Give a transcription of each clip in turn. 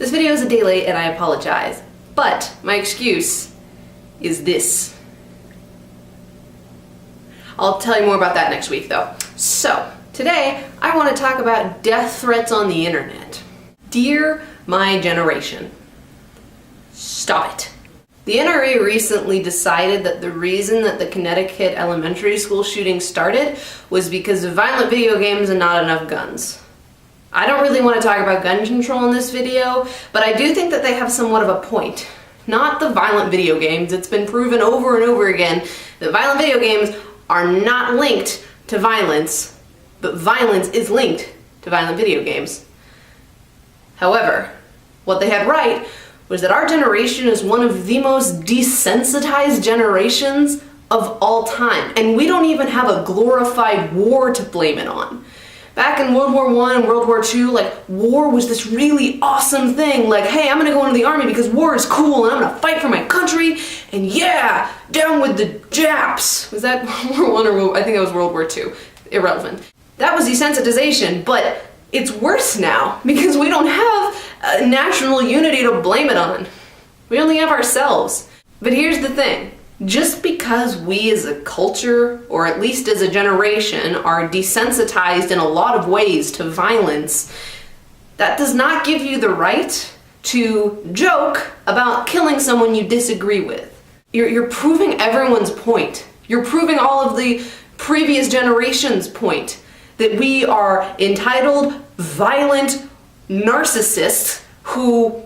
This video is a day late and I apologize, but my excuse is this. I'll tell you more about that next week though. So, today I want to talk about death threats on the internet. Dear my generation, stop it. The NRA recently decided that the reason that the Connecticut elementary school shooting started was because of violent video games and not enough guns. I don't really want to talk about gun control in this video, but I do think that they have somewhat of a point. Not the violent video games. It's been proven over and over again that violent video games are not linked to violence, but violence is linked to violent video games. However, what they had right was that our generation is one of the most desensitized generations of all time, and we don't even have a glorified war to blame it on. Back in World War I and World War II, war was this really awesome thing, hey, I'm gonna go into the army because war is cool and I'm gonna fight for my country, and yeah, down with the Japs. Was that World War I or I think it was World War II? Irrelevant. That was desensitization, but it's worse now because we don't have national unity to blame it on. We only have ourselves. But here's the thing. Just because we as a culture, or at least as a generation, are desensitized in a lot of ways to violence, that does not give you the right to joke about killing someone you disagree with. You're proving everyone's point. You're proving all of the previous generations' point. That we are entitled, violent narcissists who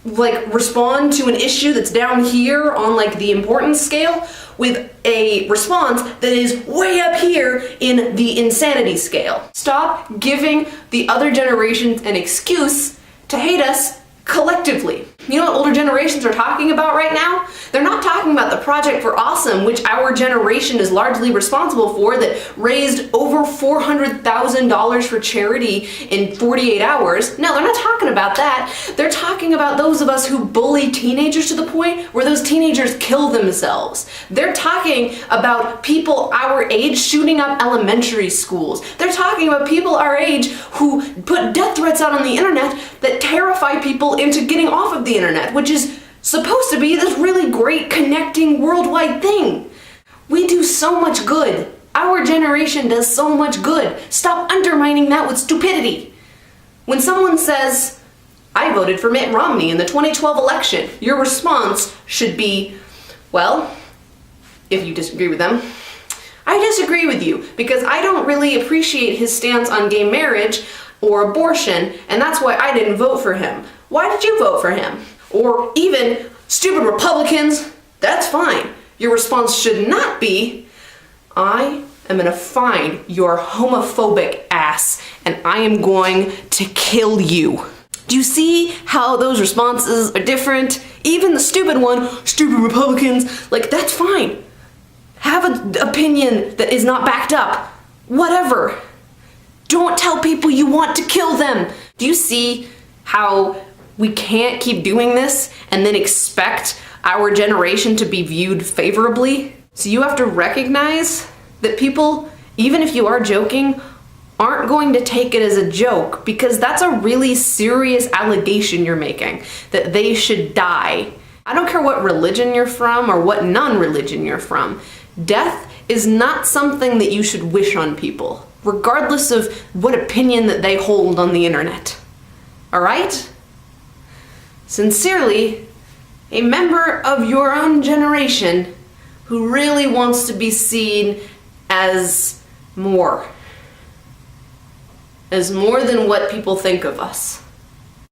respond to an issue that's down here on the importance scale with a response that is way up here in the insanity scale. Stop giving the other generations an excuse to hate us collectively. You know what older generations are talking about right now? They're not talking about the Project for Awesome, which our generation is largely responsible for, that raised over $400,000 for charity in 48 hours. No, they're not talking about that. They're talking about those of us who bully teenagers to the point where those teenagers kill themselves. They're talking about people our age shooting up elementary schools. They're talking about people our age who put death threats out on the internet that terrify people into getting off of the internet, which is supposed to be this really great connecting worldwide thing. We do so much good. Our generation does so much good. Stop undermining that with stupidity. When someone says, I voted for Mitt Romney in the 2012 election, your response should be, well, if you disagree with them, I disagree with you because I don't really appreciate his stance on gay marriage or abortion, and that's why I didn't vote for him. Why did you vote for him? Or even, stupid Republicans, that's fine. Your response should not be, I am gonna find your homophobic ass and I am going to kill you. Do you see how those responses are different? Even the stupid one, stupid Republicans, that's fine. Have an opinion that is not backed up. Whatever. Don't tell people you want to kill them. Do you see how we can't keep doing this and then expect our generation to be viewed favorably? So you have to recognize that people, even if you are joking, aren't going to take it as a joke because that's a really serious allegation you're making, that they should die. I don't care what religion you're from or what non-religion you're from. Death is not something that you should wish on people, regardless of what opinion that they hold on the internet. All right? Sincerely, a member of your own generation who really wants to be seen as more than what people think of us.